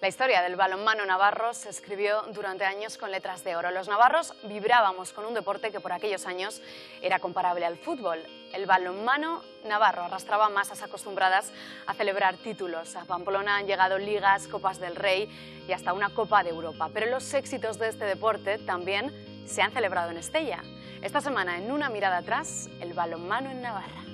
La historia del balonmano navarro se escribió durante años con letras de oro. Los navarros vibrábamos con un deporte que por aquellos años era comparable al fútbol. El balonmano navarro arrastraba masas acostumbradas a celebrar títulos. A Pamplona han llegado ligas, Copas del Rey y hasta una Copa de Europa. Pero los éxitos de este deporte también se han celebrado en Estella. Esta semana, en Una mirada atrás, el balonmano en Navarra.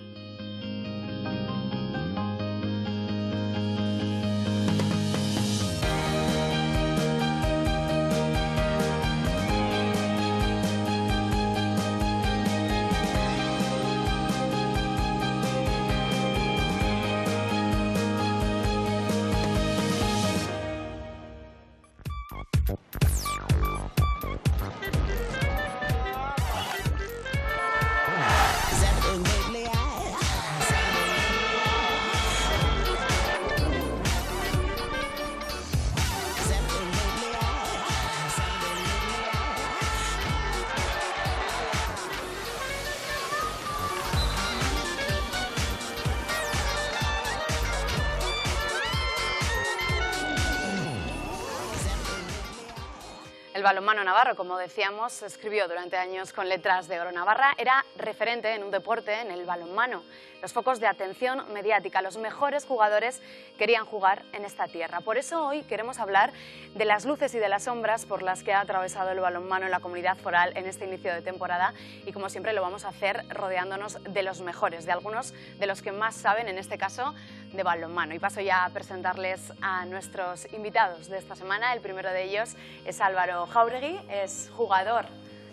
El balonmano navarro, como decíamos, se escribió durante años con letras de oro. Navarra era referente en un deporte, en el balonmano. Los focos de atención mediática, los mejores jugadores querían jugar en esta tierra. Por eso hoy queremos hablar de las luces y de las sombras por las que ha atravesado el balonmano en la comunidad foral en este inicio de temporada y como siempre lo vamos a hacer rodeándonos de los mejores, de algunos de los que más saben, en este caso, de balonmano. Y paso ya a presentarles a nuestros invitados de esta semana. El primero de ellos es Álvaro Jáuregui, es jugador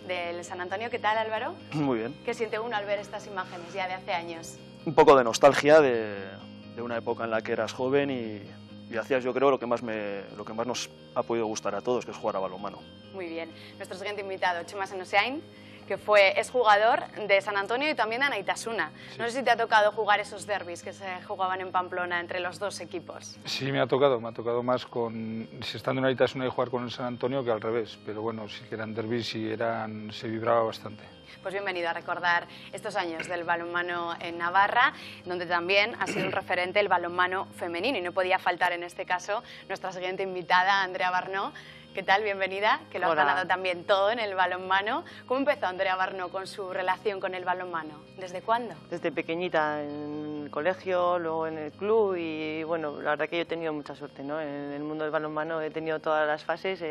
del San Antonio. ¿Qué tal, Álvaro? Muy bien. ¿Qué siente uno al ver estas imágenes ya de hace años? Un poco de nostalgia de una época en la que eras joven y hacías, yo creo, lo que más nos ha podido gustar a todos, que es jugar a balonmano. Muy bien. Nuestro siguiente invitado, Chema Senosiain, que es jugador de San Antonio y también de Anaitasuna. Sí. No sé si te ha tocado jugar esos derbis que se jugaban en Pamplona entre los dos equipos. Sí, me ha tocado más si estando en Anaitasuna y jugar con el San Antonio que al revés, pero bueno, sí que eran derbis y se vibraba bastante. Pues bienvenido a recordar estos años del balonmano en Navarra, donde también ha sido un referente el balonmano femenino y no podía faltar en este caso nuestra siguiente invitada, Andrea Barnó. ¿Qué tal? Bienvenida, que lo has ganado también todo en el balonmano. ¿Cómo empezó Andrea Barnó con su relación con el balonmano? ¿Desde cuándo? Desde pequeñita, en el colegio, luego en el club y bueno, la verdad que yo he tenido mucha suerte, ¿no? En el mundo del balonmano he tenido todas las fases,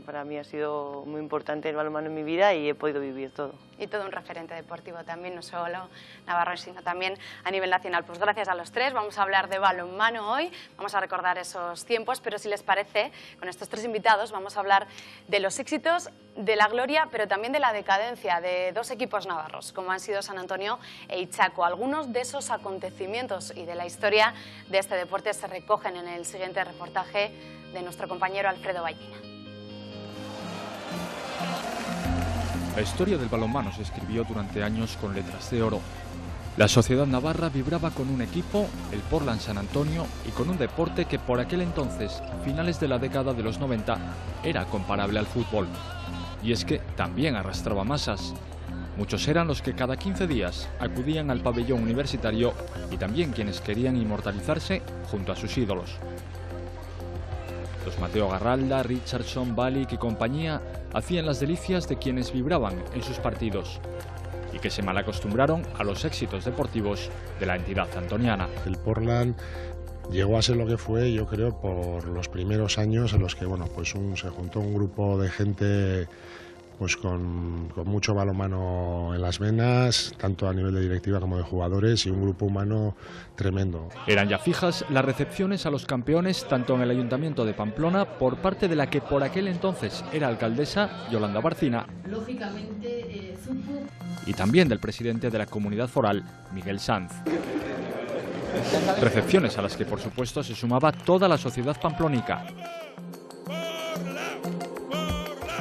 para mí ha sido muy importante el balonmano en mi vida y he podido vivir todo. Y todo un referente deportivo también, no solo navarro, sino también a nivel nacional. Pues gracias a los tres, vamos a hablar de balonmano hoy, vamos a recordar esos tiempos, pero si les parece, con estos tres invitados vamos a hablar de los éxitos, de la gloria, pero también de la decadencia de dos equipos navarros, como han sido San Antonio e Ichaco. Algunos de esos acontecimientos y de la historia de este deporte se recogen en el siguiente reportaje de nuestro compañero Alfredo Ballina. La historia del balonmano se escribió durante años con letras de oro. La sociedad navarra vibraba con un equipo, el Portland San Antonio, y con un deporte que por aquel entonces, finales de la década de los 90, era comparable al fútbol. Y es que también arrastraba masas. Muchos eran los que cada 15 días acudían al pabellón universitario y también quienes querían inmortalizarse junto a sus ídolos. Los Mateo Garralda, Richardson, Balic y compañía hacían las delicias de quienes vibraban en sus partidos y que se malacostumbraron a los éxitos deportivos de la entidad antoniana. El Portland llegó a ser lo que fue, yo creo, por los primeros años en los que se juntó un grupo de gente con mucho balonmano en las venas, tanto a nivel de directiva como de jugadores, y un grupo humano tremendo. Eran ya fijas las recepciones a los campeones tanto en el Ayuntamiento de Pamplona por parte de la que por aquel entonces era alcaldesa, Yolanda Barcina, y también del presidente de la comunidad foral, Miguel Sanz. Recepciones a las que por supuesto se sumaba toda la sociedad pamplónica.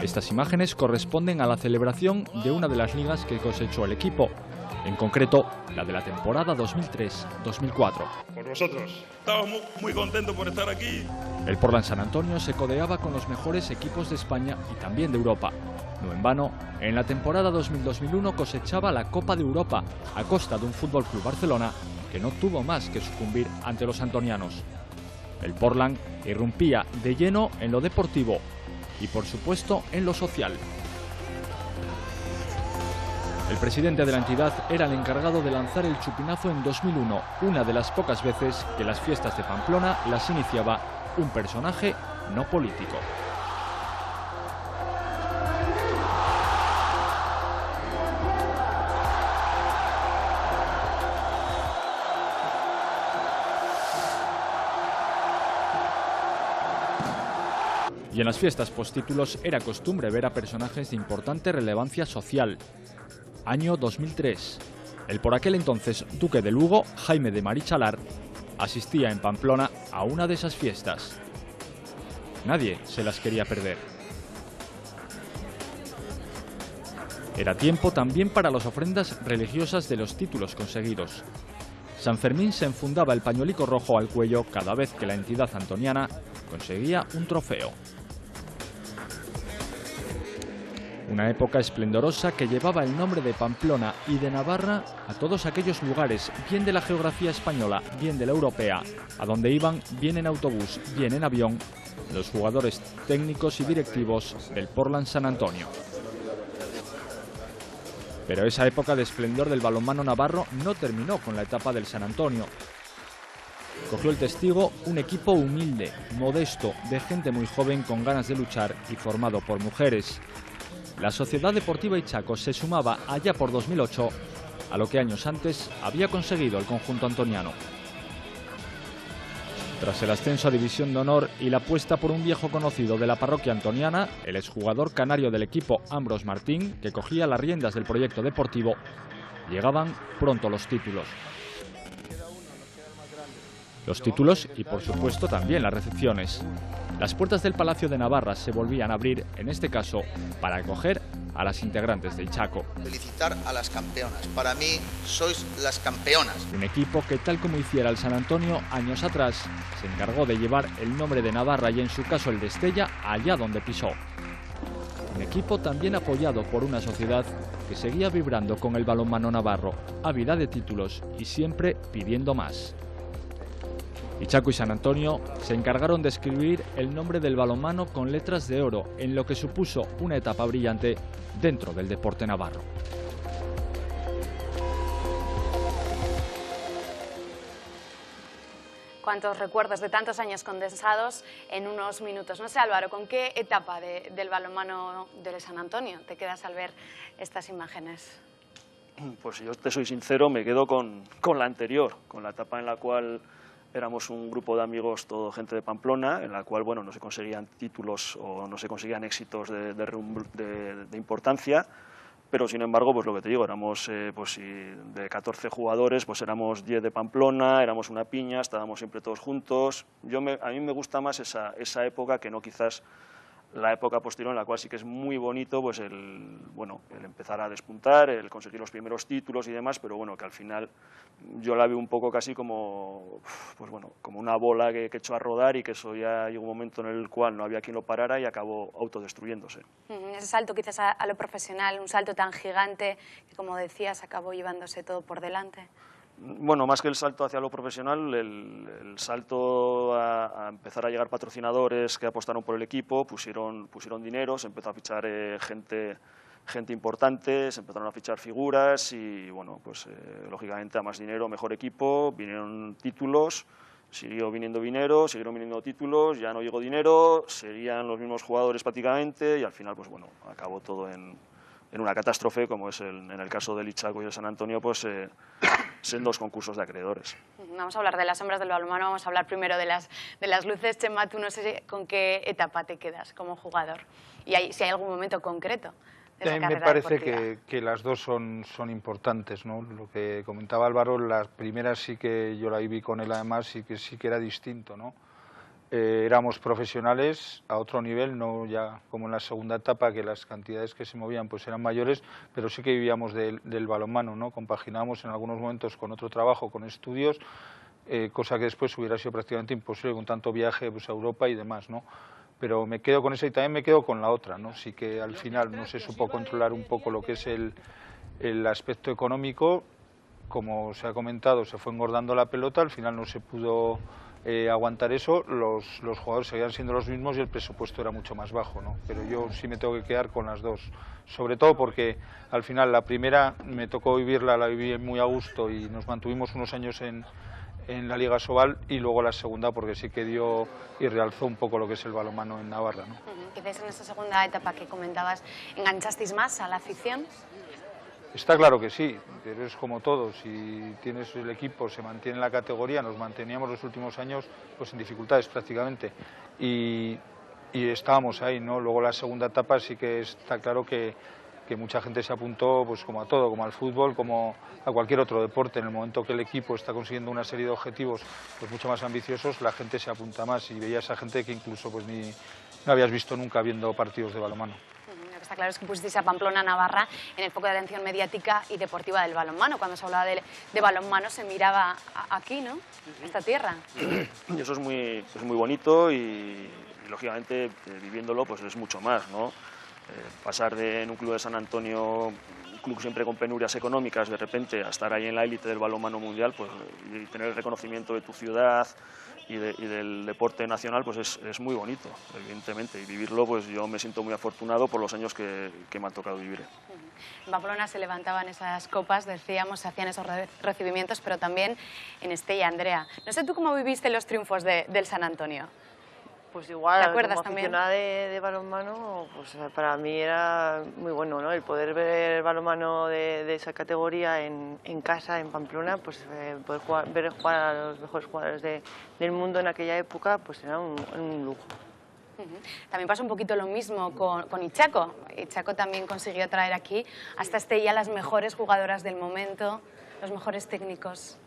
Estas imágenes corresponden a la celebración de una de las ligas que cosechó el equipo, en concreto la de la temporada 2003-2004. Por nosotros. Estamos muy contentos por estar aquí El Portland San Antonio se codeaba con los mejores equipos de España y también de Europa. No en vano, en la temporada 2000-2001 cosechaba la Copa de Europa a costa de un FC Barcelona que no tuvo más que sucumbir ante los antonianos. El Portland irrumpía de lleno en lo deportivo y, por supuesto, en lo social. El presidente de la entidad era el encargado de lanzar el chupinazo en 2001, una de las pocas veces que las fiestas de Pamplona las iniciaba un personaje no político. Y en las fiestas postítulos era costumbre ver a personajes de importante relevancia social. Año 2003. El por aquel entonces duque de Lugo, Jaime de Marichalar, asistía en Pamplona a una de esas fiestas. Nadie se las quería perder. Era tiempo también para las ofrendas religiosas de los títulos conseguidos. San Fermín se enfundaba el pañuelico rojo al cuello cada vez que la entidad antoniana conseguía un trofeo. Una época esplendorosa que llevaba el nombre de Pamplona y de Navarra a todos aquellos lugares, bien de la geografía española, bien de la europea, a donde iban, bien en autobús, bien en avión, los jugadores técnicos y directivos del Portland San Antonio. Pero esa época de esplendor del balonmano navarro no terminó con la etapa del San Antonio. Cogió el testigo un equipo humilde, modesto, de gente muy joven con ganas de luchar y formado por mujeres. La Sociedad Deportiva Ichaco se sumaba allá por 2008 a lo que años antes había conseguido el conjunto antoniano. Tras el ascenso a División de Honor y la apuesta por un viejo conocido de la parroquia antoniana, el exjugador canario del equipo Ambros Martín, que cogía las riendas del proyecto deportivo, llegaban pronto los títulos. Los títulos y, por supuesto, también las recepciones. Las puertas del Palacio de Navarra se volvían a abrir, en este caso, para acoger a las integrantes de Ichaco. Felicitar a las campeonas. Para mí, sois las campeonas. Un equipo que, tal como hiciera el San Antonio años atrás, se encargó de llevar el nombre de Navarra y, en su caso, el de Estella, allá donde pisó. Un equipo también apoyado por una sociedad que seguía vibrando con el balonmano navarro, ávida de títulos y siempre pidiendo más. Ichaco y San Antonio se encargaron de escribir el nombre del balonmano con letras de oro, en lo que supuso una etapa brillante dentro del deporte navarro. Cuántos recuerdos de tantos años condensados en unos minutos. No sé, Álvaro, ¿con qué etapa del balonmano del San Antonio te quedas al ver estas imágenes? Pues si yo te soy sincero, me quedo con la anterior, con la etapa en la cual éramos un grupo de amigos, todo gente de Pamplona, en la cual bueno, no se conseguían títulos o no se conseguían éxitos de importancia, pero sin embargo, pues lo que te digo, éramos pues, de 14 jugadores, pues éramos 10 de Pamplona, éramos una piña, estábamos siempre todos juntos. A mí me gusta más esa época que no quizás la época posterior, en la cual sí que es muy bonito pues el empezar a despuntar, el conseguir los primeros títulos y demás, pero bueno, que al final yo la veo un poco casi como, pues bueno, como una bola que echó a rodar y que eso ya llegó un momento en el cual no había quien lo parara y acabó autodestruyéndose. Ese salto quizás a lo profesional, un salto tan gigante que, como decías, acabó llevándose todo por delante. Bueno, más que el salto hacia lo profesional, el salto a empezar a llegar patrocinadores que apostaron por el equipo, pusieron dinero, se empezó a fichar gente importante, se empezaron a fichar figuras y, bueno, pues lógicamente a más dinero, mejor equipo, vinieron títulos, siguió viniendo dinero, siguieron viniendo títulos, ya no llegó dinero, seguían los mismos jugadores prácticamente y al final, pues bueno, acabó todo en una catástrofe, como es en el caso del Ichaco y el San Antonio, pues en dos concursos de acreedores. Vamos a hablar de las sombras del balonmano, vamos a hablar primero de las luces. Chema, tú no sé con qué etapa te quedas como jugador y si hay algún momento concreto de esa carrera me parece deportiva. que las dos son importantes, ¿no? Lo que comentaba Álvaro, la primera sí que yo la viví con él además, sí que era distinto, ¿no? Éramos profesionales a otro nivel, no ya como en la segunda etapa, que las cantidades que se movían pues eran mayores, pero sí que vivíamos del balonmano, ¿no? Compaginábamos en algunos momentos con otro trabajo, con estudios, cosa que después hubiera sido prácticamente imposible con tanto viaje pues, a Europa y demás, ¿no? Pero me quedo con esa y también me quedo con la otra, ¿no? Sí que al final no se supo controlar un poco lo que es el aspecto económico. Como se ha comentado, se fue engordando la pelota, al final no se pudo aguantar eso, los jugadores seguían siendo los mismos y el presupuesto era mucho más bajo, ¿no? Pero yo sí me tengo que quedar con las dos, sobre todo porque al final la primera me tocó vivirla, la viví muy a gusto y nos mantuvimos unos años en la Liga Sobal, y luego la segunda porque sí que dio y realzó un poco lo que es el balonmano en Navarra, ¿no? Quizás en esta segunda etapa que comentabas, ¿enganchasteis más a la afición? Está claro que sí, pero es como todo, si tienes el equipo, se mantiene en la categoría, nos manteníamos los últimos años pues en dificultades prácticamente y estábamos ahí, ¿no? Luego la segunda etapa sí que está claro que mucha gente se apuntó pues como a todo, como al fútbol, como a cualquier otro deporte. En el momento que el equipo está consiguiendo una serie de objetivos pues mucho más ambiciosos, la gente se apunta más y veías a gente que incluso pues no habías visto nunca viendo partidos de balonmano. Lo que está claro es que pusisteis a Pamplona, Navarra, en el foco de atención mediática y deportiva del balonmano. Cuando se hablaba de balonmano se miraba aquí, ¿no? Esta tierra. Y eso es muy bonito y lógicamente viviéndolo pues es mucho más, ¿no? Pasar en un club de San Antonio, un club siempre con penurias económicas, de repente a estar ahí en la élite del balonmano mundial, pues y tener el reconocimiento de tu ciudad y del deporte nacional, pues es muy bonito, evidentemente, y vivirlo, pues yo me siento muy afortunado por los años que me han tocado vivir. En Pamplona se levantaban esas copas, decíamos, se hacían esos recibimientos, pero también en Estella, Andrea. No sé tú cómo viviste los triunfos del San Antonio. Pues igual, ¿te acuerdas como aficionada de balonmano, pues para mí era muy bueno, ¿no? El poder ver el balonmano de esa categoría en casa, en Pamplona, pues poder ver jugar a los mejores jugadores del mundo en aquella época, pues era un lujo. También pasa un poquito lo mismo con Ichaco. Ichaco también consiguió traer aquí hasta Estella las mejores jugadoras del momento, los mejores técnicos.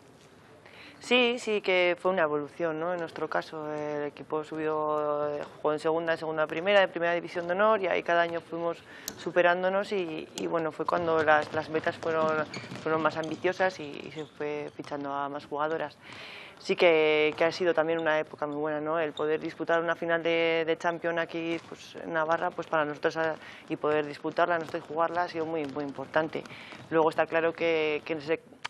Sí, sí que fue una evolución, ¿no? En nuestro caso el equipo jugó en segunda a primera, de primera división de honor, y ahí cada año fuimos superándonos y bueno, fue cuando las metas fueron más ambiciosas y se fue fichando a más jugadoras. Sí que ha sido también una época muy buena, ¿no? El poder disputar una final de Champions aquí pues, en Navarra, pues para nosotros, y poder disputarla, nosotros jugarla, ha sido muy, muy importante. Luego está claro que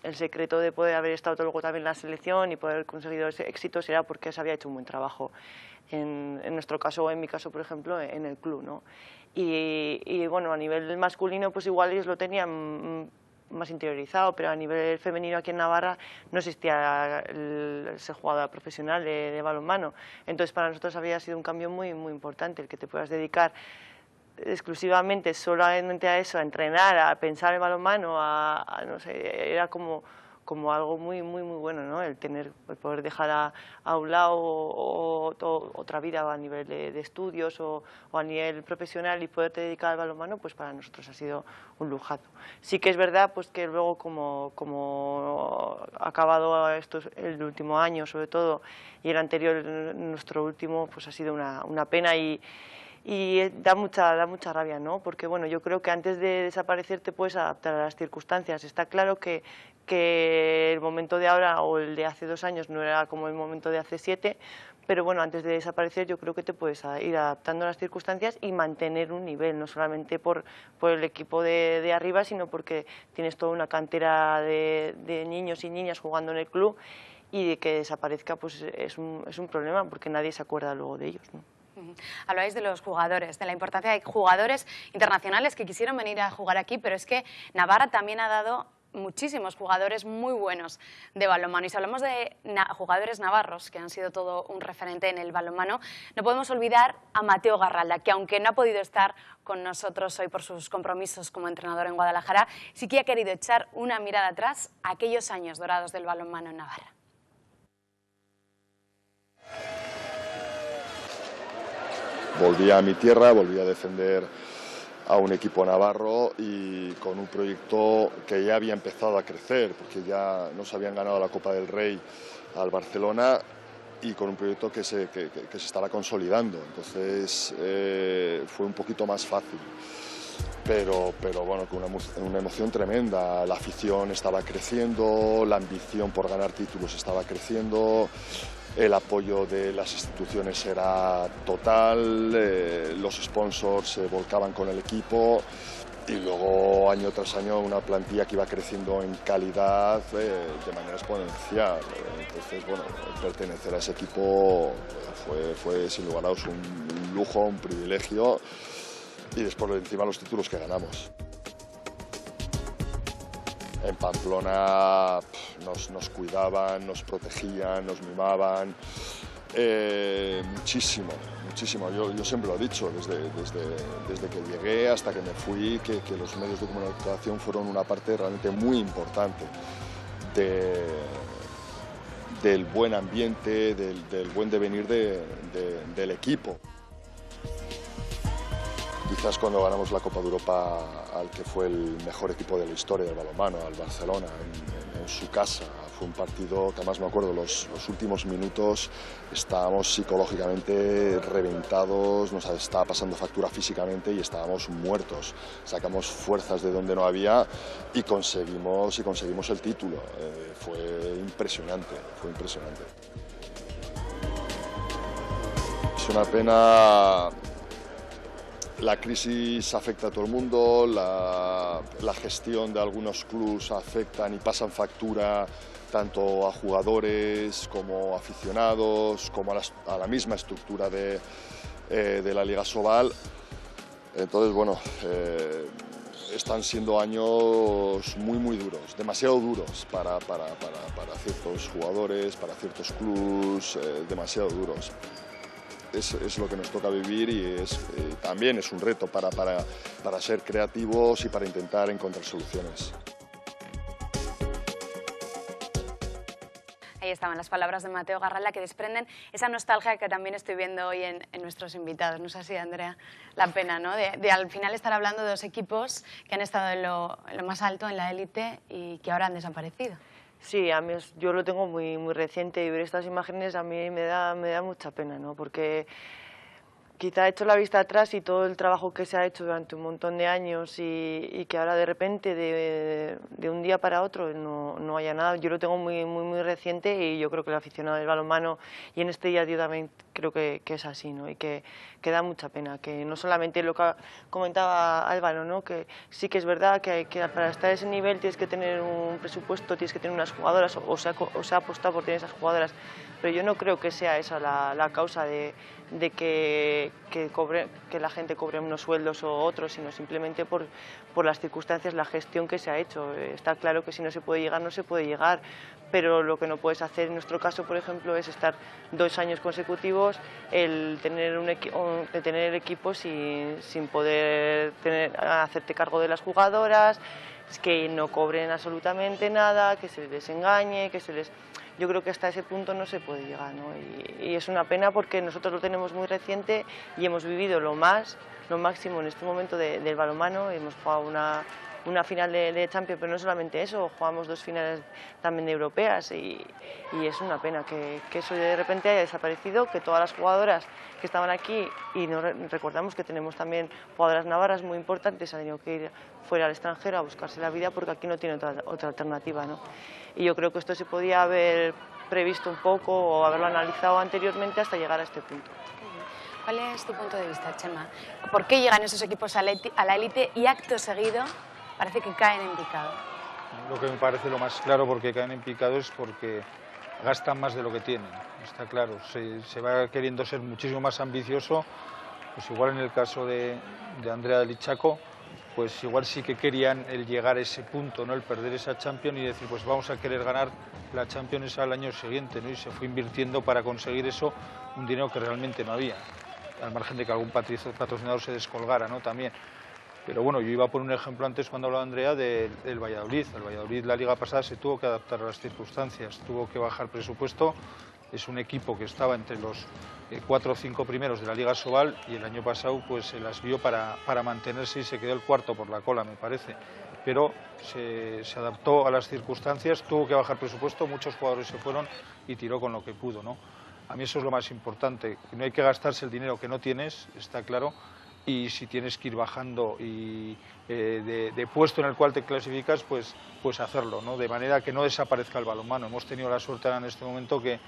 el secreto de poder haber estado luego también en la selección y poder conseguido ese éxito será porque se había hecho un buen trabajo. En nuestro caso, o en mi caso, por ejemplo, en el club, ¿no? Y bueno, a nivel masculino, pues igual ellos lo tenían más interiorizado, pero a nivel femenino aquí en Navarra no existía ser jugadora profesional de balonmano. Entonces para nosotros había sido un cambio muy, muy importante, el que te puedas dedicar exclusivamente solamente a eso, a entrenar, a pensar en balonmano, no sé, era como algo muy, muy, muy bueno, ¿no? El poder dejar a un lado otra vida a nivel de estudios o a nivel profesional y poderte dedicar al balonmano, pues para nosotros ha sido un lujazo. Sí que es verdad pues que luego como ha acabado el último año sobre todo y el anterior, nuestro último, pues ha sido una pena y da mucha rabia, ¿no? Porque bueno, yo creo que antes de desaparecer te puedes adaptar a las circunstancias. Está claro que el momento de ahora o el de hace 2 años no era como el momento de hace 7, pero bueno, antes de desaparecer yo creo que te puedes ir adaptando a las circunstancias y mantener un nivel, no solamente por el equipo de arriba, sino porque tienes toda una cantera de niños y niñas jugando en el club, y de que desaparezca pues es un problema porque nadie se acuerda luego de ellos, ¿no? Habláis de los jugadores, de la importancia de jugadores internacionales que quisieron venir a jugar aquí, pero es que Navarra también ha dado muchísimos jugadores muy buenos de balonmano. Y si hablamos de jugadores navarros, que han sido todo un referente en el balonmano, no podemos olvidar a Mateo Garralda, que aunque no ha podido estar con nosotros hoy por sus compromisos como entrenador en Guadalajara, sí que ha querido echar una mirada atrás a aquellos años dorados del balonmano en Navarra. Volví a mi tierra, volví a defender a un equipo navarro y con un proyecto que ya había empezado a crecer, porque ya nos habían ganado la Copa del Rey al Barcelona y con un proyecto que se estaba consolidando. Entonces fue un poquito más fácil. pero bueno, con una emoción tremenda. La afición estaba creciendo, la ambición por ganar títulos estaba creciendo, el apoyo de las instituciones era total, los sponsors se volcaban con el equipo y luego año tras año una plantilla que iba creciendo en calidad de manera exponencial. Entonces, bueno, pertenecer a ese equipo fue sin lugar a dudas un lujo, un privilegio. Y después encima los títulos que ganamos. En Pamplona nos cuidaban, nos protegían, nos mimaban, muchísimo, muchísimo. Yo siempre lo he dicho, desde que llegué hasta que me fui, que los medios de comunicación fueron una parte realmente muy importante del buen ambiente, del buen devenir del equipo. Quizás cuando ganamos la Copa de Europa al que fue el mejor equipo de la historia del balonmano, al Barcelona, en su casa, fue un partido que además me acuerdo, los últimos minutos estábamos psicológicamente reventados, nos estaba pasando factura físicamente y estábamos muertos. Sacamos fuerzas de donde no había y conseguimos el título. Fue impresionante, fue impresionante. Es una pena. La crisis afecta a todo el mundo, la gestión de algunos clubes afectan y pasan factura tanto a jugadores como a aficionados, como a la misma estructura de la Liga Sobal. Entonces, bueno, están siendo años muy duros, demasiado duros para ciertos jugadores, para ciertos clubes, demasiado duros. Es lo que nos toca vivir y también es un reto para ser creativos y para intentar encontrar soluciones. Ahí estaban las palabras de Mateo Garralda que desprenden esa nostalgia que también estoy viendo hoy en nuestros invitados. ¿No es así, Andrea? La pena, ¿no? De al final estar hablando de dos equipos que han estado en lo más alto, en la élite, y que ahora han desaparecido. Sí, a mí yo lo tengo muy reciente y ver estas imágenes a mí me da mucha pena, ¿no? Porque quizá he hecho la vista atrás y todo el trabajo que se ha hecho durante un montón de años y que ahora de repente de un día para otro no haya nada. Yo lo tengo muy reciente y yo creo que el aficionado del balonmano y en este día yo también creo que es así, ¿no? Y que da mucha pena, que no solamente lo que comentaba Álvaro, ¿no? Que sí que es verdad que para estar a ese nivel tienes que tener un presupuesto, tienes que tener unas jugadoras o se ha apostado por tener esas jugadoras, pero yo no creo que sea esa la causa de que la gente cobre unos sueldos o otros, sino simplemente por las circunstancias, la gestión que se ha hecho. Está claro que si no se puede llegar, no se puede llegar, pero lo que no puedes hacer en nuestro caso, por ejemplo, es estar 2 años consecutivos, el tener el equipo sin poder hacerte cargo de las jugadoras, que no cobren absolutamente nada, que se les engañe, Yo creo que hasta ese punto no se puede llegar, ¿no? Y es una pena porque nosotros lo tenemos muy reciente y hemos vivido lo máximo en este momento del balonmano. Hemos jugado una final de Champions, pero no solamente eso, jugamos 2 finales también de europeas y es una pena que eso de repente haya desaparecido, que todas las jugadoras que estaban aquí, y recordamos que tenemos también jugadoras navarras muy importantes, han tenido que ir fuera al extranjero a buscarse la vida porque aquí no tiene otra alternativa, ¿no? Y yo creo que esto se podía haber previsto un poco o haberlo analizado anteriormente hasta llegar a este punto. ¿Cuál es tu punto de vista, Chema? ¿Por qué llegan esos equipos a la élite y acto seguido parece que caen en picado? Lo que me parece lo más claro porque caen en picado es porque gastan más de lo que tienen, está claro. Se va queriendo ser muchísimo más ambicioso, pues igual en el caso de Andrea del Chaco, pues igual sí que querían el llegar a ese punto, ¿no? El perder esa Champions y decir, pues vamos a querer ganar la Champions al año siguiente, ¿no? Y se fue invirtiendo para conseguir eso un dinero que realmente no había, al margen de que algún patrocinador se descolgara, ¿no? También. Pero bueno, yo iba a poner un ejemplo antes cuando hablaba Andrea del Valladolid. El Valladolid la liga pasada se tuvo que adaptar a las circunstancias, tuvo que bajar presupuesto. Es un equipo que estaba entre los 4 o 5 primeros de la Liga Sobal y el año pasado pues se las vio para mantenerse y se quedó el 4º por la cola, me parece. Pero se adaptó a las circunstancias, tuvo que bajar presupuesto, muchos jugadores se fueron y tiró con lo que pudo, ¿no? A mí eso es lo más importante, no hay que gastarse el dinero que no tienes, está claro, y si tienes que ir bajando y de puesto en el cual te clasificas, pues hacerlo, ¿no? De manera que no desaparezca el balonmano. Hemos tenido la suerte en este momento que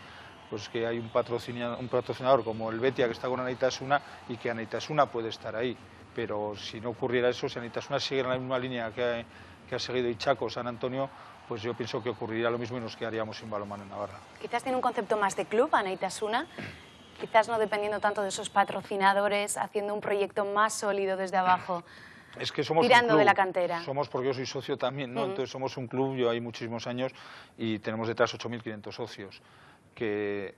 hay un patrocinador como el Betia que está con Anaitasuna y que Anaitasuna puede estar ahí, pero si no ocurriera eso, si Anaitasuna sigue en la misma línea que ha seguido Ichaco, San Antonio, pues yo pienso que ocurriría lo mismo y nos quedaríamos sin balonmano en Navarra. Quizás tiene un concepto más de club, Anaitasuna, quizás no dependiendo tanto de esos patrocinadores, haciendo un proyecto más sólido desde abajo. Es que somos tirando un club, de la cantera. Somos, porque yo soy socio también, ¿no? Entonces somos un club, yo hay muchísimos años y tenemos detrás 8.500 socios, que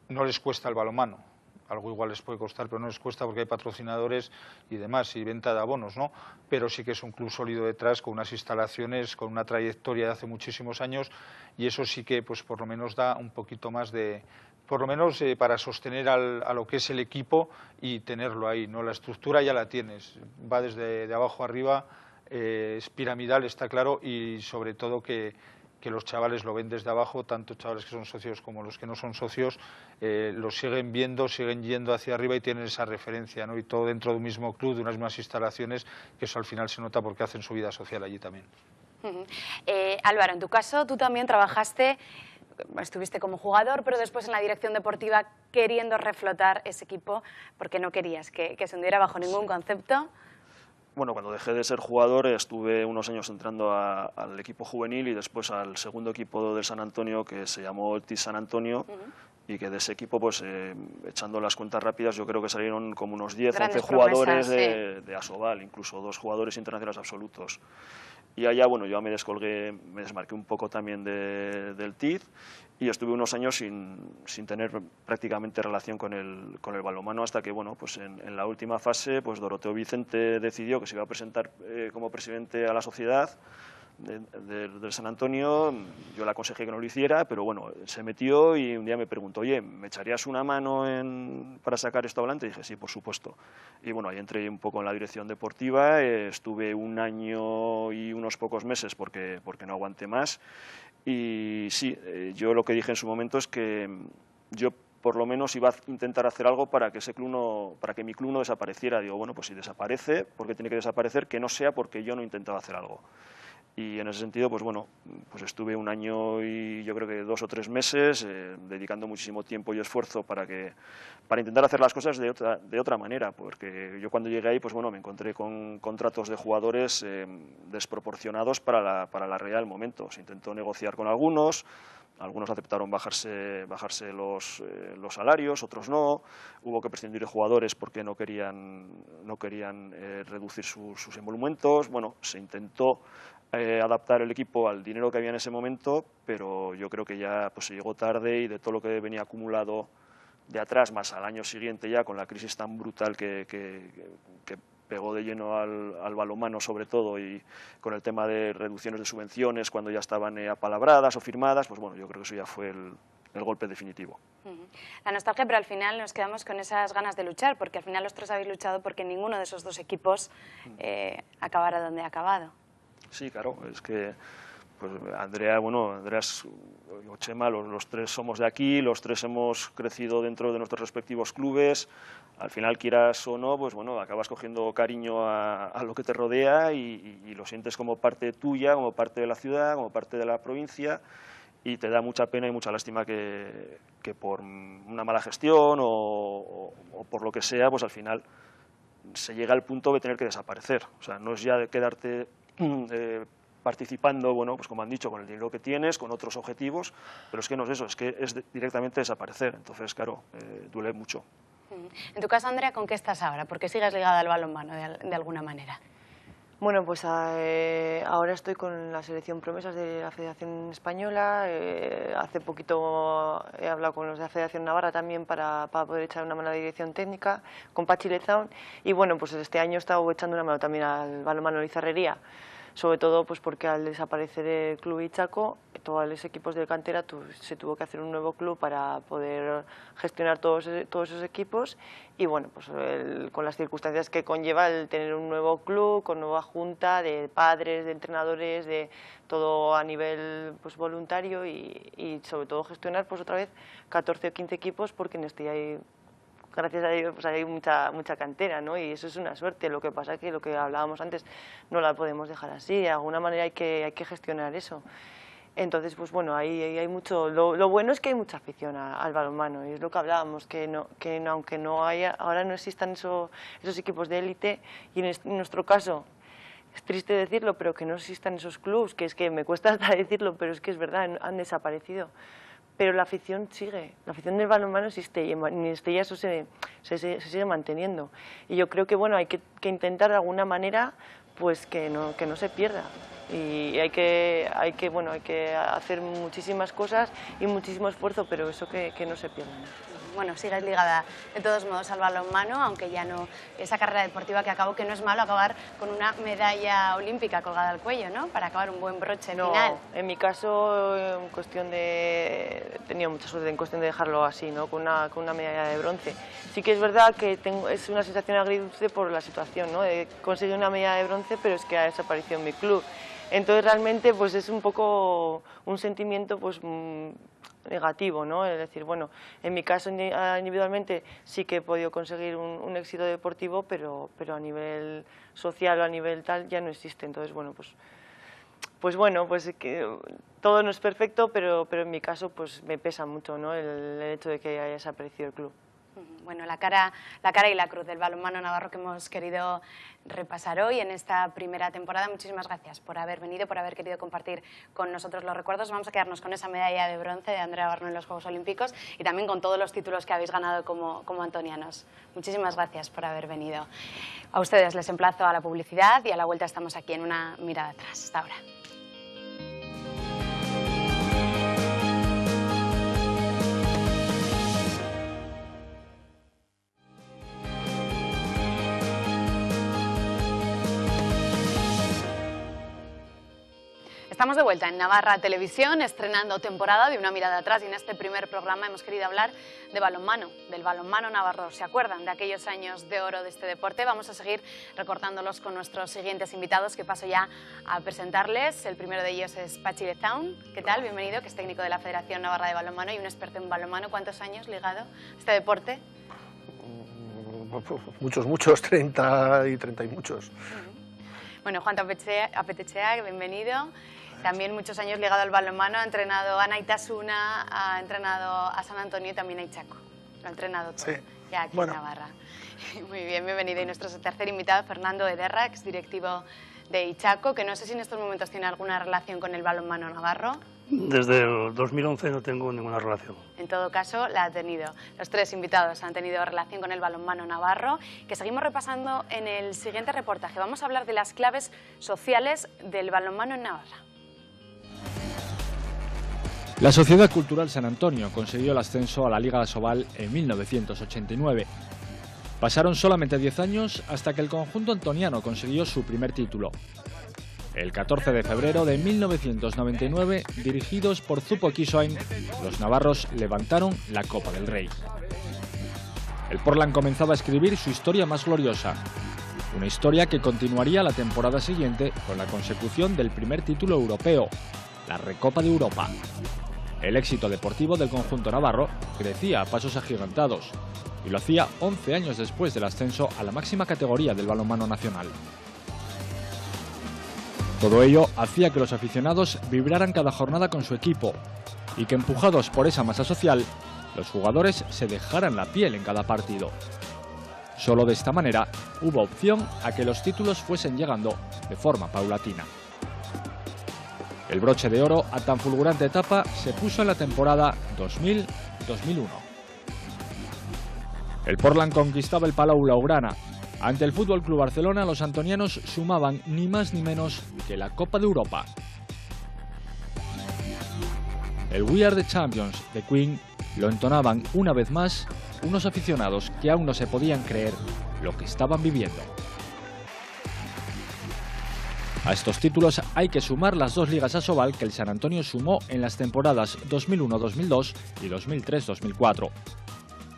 no les cuesta el balonmano. Algo igual les puede costar, pero no les cuesta porque hay patrocinadores y demás, y venta de abonos, ¿no? Pero sí que es un club sólido detrás, con unas instalaciones, con una trayectoria de hace muchísimos años, y eso sí que, pues por lo menos da un poquito más de... por lo menos para sostener a lo que es el equipo y tenerlo ahí, ¿no? La estructura ya la tienes, va desde de abajo arriba, es piramidal, está claro, y sobre todo que los chavales lo ven desde abajo, tanto chavales que son socios como los que no son socios, lo siguen viendo, siguen yendo hacia arriba y tienen esa referencia, ¿no? Y todo dentro de un mismo club, de unas mismas instalaciones, que eso al final se nota porque hacen su vida social allí también. Álvaro, en tu caso, tú también trabajaste, estuviste como jugador, pero después en la dirección deportiva queriendo reflotar ese equipo porque no querías que se hundiera bajo ningún concepto. Bueno, cuando dejé de ser jugador estuve unos años entrando al equipo juvenil y después al segundo equipo del San Antonio, que se llamó el TIS San Antonio, y que de ese equipo, pues echando las cuentas rápidas, yo creo que salieron como unos 10, 11 jugadores de Asobal, incluso 2 jugadores internacionales absolutos. Y allá, bueno, yo me descolgué, me desmarqué un poco también del TID y estuve unos años sin tener prácticamente relación con el balonmano, hasta que, bueno, pues en la última fase, pues Doroteo Vicente decidió que se iba a presentar como presidente a la sociedad del San Antonio. Yo le aconsejé que no lo hiciera, pero bueno, se metió y un día me preguntó, oye, ¿me echarías una mano para sacar esto adelante? Y dije, sí, por supuesto. Y bueno, ahí entré un poco en la dirección deportiva, estuve un año y unos pocos meses porque no aguanté más. Y sí, yo lo que dije en su momento es que yo por lo menos iba a intentar hacer algo para que mi club no desapareciera. Digo, bueno, pues si desaparece, ¿por qué tiene que desaparecer? Que no sea porque yo no intentaba hacer algo. Y en ese sentido, pues bueno, pues estuve un año y yo creo que 2 o 3 meses dedicando muchísimo tiempo y esfuerzo para intentar hacer las cosas de otra manera, porque yo cuando llegué ahí, pues bueno, me encontré con contratos de jugadores desproporcionados para la realidad del momento. Se intentó negociar con algunos aceptaron bajarse los salarios, otros no. Hubo que prescindir de jugadores porque no querían reducir sus emolumentos. Bueno, se intentó adaptar el equipo al dinero que había en ese momento, pero yo creo que ya pues, se llegó tarde y de todo lo que venía acumulado de atrás, más al año siguiente ya con la crisis tan brutal que pegó de lleno al balonmano sobre todo, y con el tema de reducciones de subvenciones cuando ya estaban apalabradas o firmadas, pues bueno, yo creo que eso ya fue el golpe definitivo. La nostalgia, pero al final nos quedamos con esas ganas de luchar, porque al final los 3 habéis luchado porque ninguno de esos 2 equipos acabara donde ha acabado. Sí, claro, es que pues Andrea o Chema, los 3 somos de aquí, los 3 hemos crecido dentro de nuestros respectivos clubes. Al final, quieras o no, pues bueno, acabas cogiendo cariño a lo que te rodea y lo sientes como parte tuya, como parte de la ciudad, como parte de la provincia, y te da mucha pena y mucha lástima que por una mala gestión o por lo que sea, pues al final se llega al punto de tener que desaparecer. O sea, no es ya de quedarte participando, bueno, pues como han dicho, con el dinero que tienes, con otros objetivos, pero es que no es eso, es que es directamente desaparecer. Entonces, claro, duele mucho. En tu caso, Andrea, ¿con qué estás ahora? Porque sigues ligada al balonmano de alguna manera. Bueno, pues ahora estoy con la selección promesas de la Federación Española. Hace poquito he hablado con los de la Federación Navarra también para poder echar una mano a la dirección técnica, con Pachi Lezaun. Y bueno, pues este año he estado echando una mano también al balonmano Lizarrería, sobre todo pues porque al desaparecer el club Ichaco, todos los equipos de cantera se tuvo que hacer un nuevo club para poder gestionar todos esos equipos, y bueno, pues con las circunstancias que conlleva el tener un nuevo club, con nueva junta de padres, de entrenadores, de todo a nivel pues voluntario, y sobre todo gestionar pues otra vez 14 o 15 equipos, porque en este hay gracias a Dios pues hay mucha cantera, ¿no? Y eso es una suerte. Lo que pasa es que lo que hablábamos antes no la podemos dejar así, de alguna manera hay que gestionar eso. Entonces, pues bueno, ahí hay mucho. Lo bueno es que hay mucha afición al balonmano, y es lo que hablábamos, que aunque no haya, ahora no existan esos equipos de élite, y en nuestro caso, es triste decirlo, pero que no existan esos clubs, que es que me cuesta hasta decirlo, pero es que es verdad, han desaparecido. Pero la afición sigue, la afición del balonmano existe, y en Estella eso se sigue manteniendo. Y yo creo que bueno, hay que intentar de alguna manera pues que no se pierda. Y hay que hacer muchísimas cosas y muchísimo esfuerzo, pero eso que no se pierda. Bueno, sigues ligada de todos modos al balonmano, aunque ya no esa carrera deportiva que acabó, que no es malo acabar con una medalla olímpica colgada al cuello, ¿no? Para acabar un buen broche final. En mi caso, he tenido mucha suerte en cuestión de dejarlo así, ¿no? Con una medalla de bronce. Sí que es verdad que es una sensación agridulce por la situación, ¿no? He conseguido una medalla de bronce, pero es que ha desaparecido en mi club. Entonces realmente pues es un poco un sentimiento pues negativo, ¿no? Es decir, bueno, en mi caso individualmente sí que he podido conseguir un éxito deportivo, pero a nivel social o a nivel tal ya no existe. Entonces, bueno, pues que todo no es perfecto, pero en mi caso pues me pesa mucho, ¿no? El hecho de que haya desaparecido el club. Bueno, la cara y la cruz del balonmano navarro que hemos querido repasar hoy en esta primera temporada. Muchísimas gracias por haber venido, por haber querido compartir con nosotros los recuerdos. Vamos a quedarnos con esa medalla de bronce de Andrea Barno en los Juegos Olímpicos y también con todos los títulos que habéis ganado como antonianos. Muchísimas gracias por haber venido. A ustedes les emplazo a la publicidad y a la vuelta estamos aquí en Una Mirada Atrás. Hasta ahora. Estamos de vuelta en Navarra Televisión, estrenando temporada de Una Mirada Atrás, y en este primer programa hemos querido hablar de balonmano, del balonmano navarro. ¿Se acuerdan de aquellos años de oro de este deporte? Vamos a seguir recordándolos con nuestros siguientes invitados, que paso ya a presentarles. El primero de ellos es Patxi Lezaun. ¿Qué tal? Bienvenido, que es técnico de la Federación Navarra de Balonmano y un experto en balonmano. ¿Cuántos años ligado a este deporte? Muchos, 30 y muchos. Bueno, Juan Apetechea, bienvenido. También muchos años ligado al balonmano, ha entrenado a Naitasuna, ha entrenado a San Antonio y también a Ichaco. Lo ha entrenado todo, sí. Ya aquí en Navarra. Muy bien, bienvenido. Y nuestro tercer invitado, Fernando Ederra, exdirectivo de Ichaco, que no sé si en estos momentos tiene alguna relación con el balonmano navarro. Desde el 2011 no tengo ninguna relación. En todo caso, la ha tenido. Los tres invitados han tenido relación con el balonmano navarro, que seguimos repasando en el siguiente reportaje. Vamos a hablar de las claves sociales del balonmano en Navarra. La Sociedad Cultural San Antonio consiguió el ascenso a la Liga Asobal en 1989. Pasaron solamente 10 años hasta que el conjunto antoniano consiguió su primer título. El 14 de febrero de 1999, dirigidos por Zupo Kisoain, los navarros levantaron la Copa del Rey. El Portland comenzaba a escribir su historia más gloriosa, una historia que continuaría la temporada siguiente con la consecución del primer título europeo, la Recopa de Europa. El éxito deportivo del conjunto navarro crecía a pasos agigantados y lo hacía 11 años después del ascenso a la máxima categoría del balonmano nacional. Todo ello hacía que los aficionados vibraran cada jornada con su equipo y que, empujados por esa masa social, los jugadores se dejaran la piel en cada partido. Solo de esta manera hubo opción a que los títulos fuesen llegando de forma paulatina. El broche de oro a tan fulgurante etapa se puso en la temporada 2000-2001. El Portland conquistaba el Palau Blaugrana. Ante el Fútbol Club Barcelona, los antonianos sumaban ni más ni menos que la Copa de Europa. El We Are the Champions de Queen lo entonaban una vez más unos aficionados que aún no se podían creer lo que estaban viviendo. A estos títulos hay que sumar las dos ligas Asobal que el San Antonio sumó en las temporadas 2001-2002 y 2003-2004.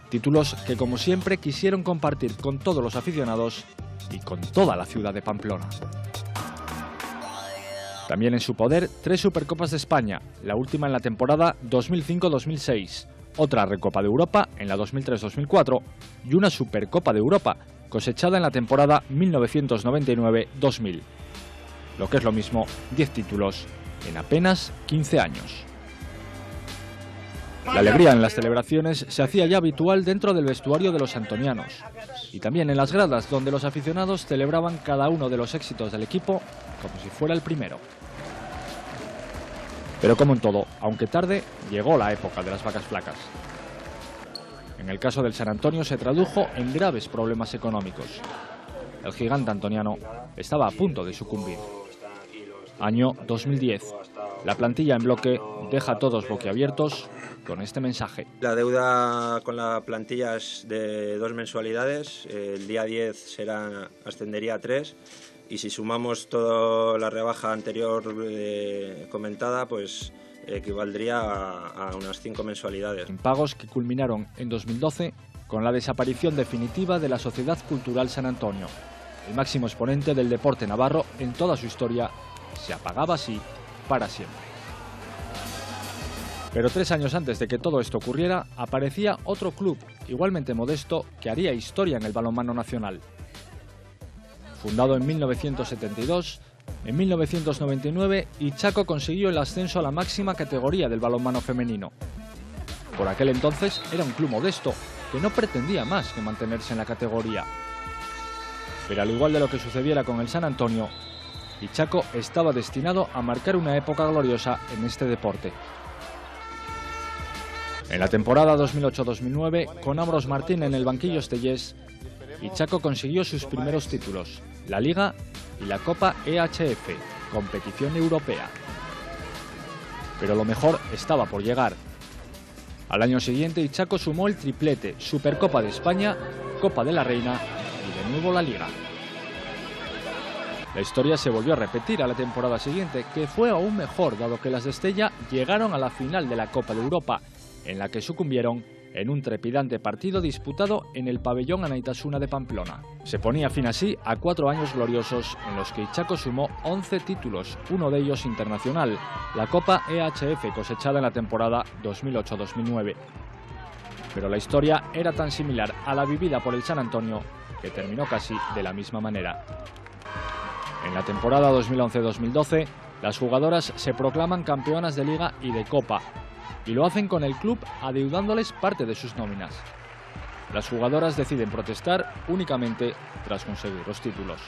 Títulos que, como siempre, quisieron compartir con todos los aficionados y con toda la ciudad de Pamplona. También en su poder 3 Supercopas de España, la última en la temporada 2005-2006, otra Recopa de Europa en la 2003-2004 y una Supercopa de Europa cosechada en la temporada 1999-2000. Lo que es lo mismo, 10 títulos en apenas 15 años. La alegría en las celebraciones se hacía ya habitual dentro del vestuario de los antonianos y también en las gradas, donde los aficionados celebraban cada uno de los éxitos del equipo como si fuera el primero. Pero como en todo, aunque tarde, llegó la época de las vacas flacas. En el caso del San Antonio se tradujo en graves problemas económicos. El gigante antoniano estaba a punto de sucumbir. Año 2010. La plantilla en bloque deja a todos boquiabiertos con este mensaje. La deuda con la plantilla es de 2 mensualidades. El día 10 ascendería a 3. Y si sumamos toda la rebaja anterior comentada, pues equivaldría a unas 5 mensualidades. Impagos que culminaron en 2012 con la desaparición definitiva de la Sociedad Cultural San Antonio. El máximo exponente del deporte navarro en toda su historia se apagaba así para siempre. Pero 3 años antes de que todo esto ocurriera, aparecía otro club igualmente modesto que haría historia en el balonmano nacional. Fundado en 1972, en 1999 Ichaco consiguió el ascenso a la máxima categoría del balonmano femenino. Por aquel entonces era un club modesto que no pretendía más que mantenerse en la categoría. Pero al igual de lo que sucediera con el San Antonio, Ichaco estaba destinado a marcar una época gloriosa en este deporte. En la temporada 2008-2009, con Ambros Martín en el banquillo estellés, Ichaco consiguió sus primeros títulos, la Liga y la Copa EHF, competición europea. Pero lo mejor estaba por llegar. Al año siguiente, Ichaco sumó el triplete, Supercopa de España, Copa de la Reina y de nuevo la Liga. La historia se volvió a repetir a la temporada siguiente, que fue aún mejor, dado que las de Estella llegaron a la final de la Copa de Europa, en la que sucumbieron en un trepidante partido disputado en el pabellón Anaitasuna de Pamplona. Se ponía fin así a 4 años gloriosos en los que Ichaco sumó 11 títulos, uno de ellos internacional, la Copa EHF cosechada en la temporada 2008-2009. Pero la historia era tan similar a la vivida por el San Antonio que terminó casi de la misma manera. En la temporada 2011-2012, las jugadoras se proclaman campeonas de Liga y de Copa, y lo hacen con el club adeudándoles parte de sus nóminas. Las jugadoras deciden protestar únicamente tras conseguir los títulos.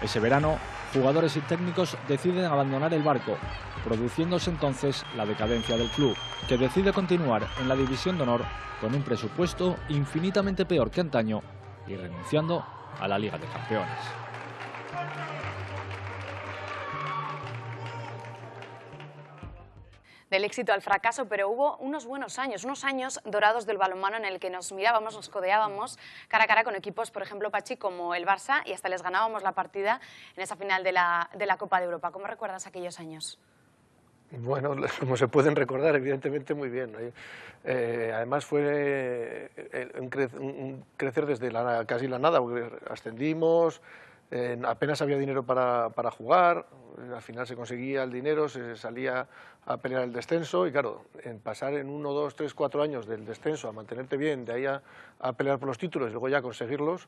Ese verano, jugadores y técnicos deciden abandonar el barco, produciéndose entonces la decadencia del club, que decide continuar en la División de Honor con un presupuesto infinitamente peor que antaño y renunciando a la Liga de Campeones. Del éxito al fracaso, pero hubo unos buenos años, unos años dorados del balonmano en el que nos mirábamos, nos codeábamos cara a cara con equipos, por ejemplo, Pachi, como el Barça, y hasta les ganábamos la partida en esa final de la Copa de Europa. ¿Cómo recuerdas aquellos años? Bueno, como se pueden recordar, evidentemente muy bien. Además fue un crecer desde casi la nada, porque ascendimos, apenas había dinero para jugar, al final se conseguía el dinero, se salía a pelear el descenso y claro, en pasar en 1, 2, 3, 4 años del descenso a mantenerte bien, de ahí a pelear por los títulos y luego ya conseguirlos,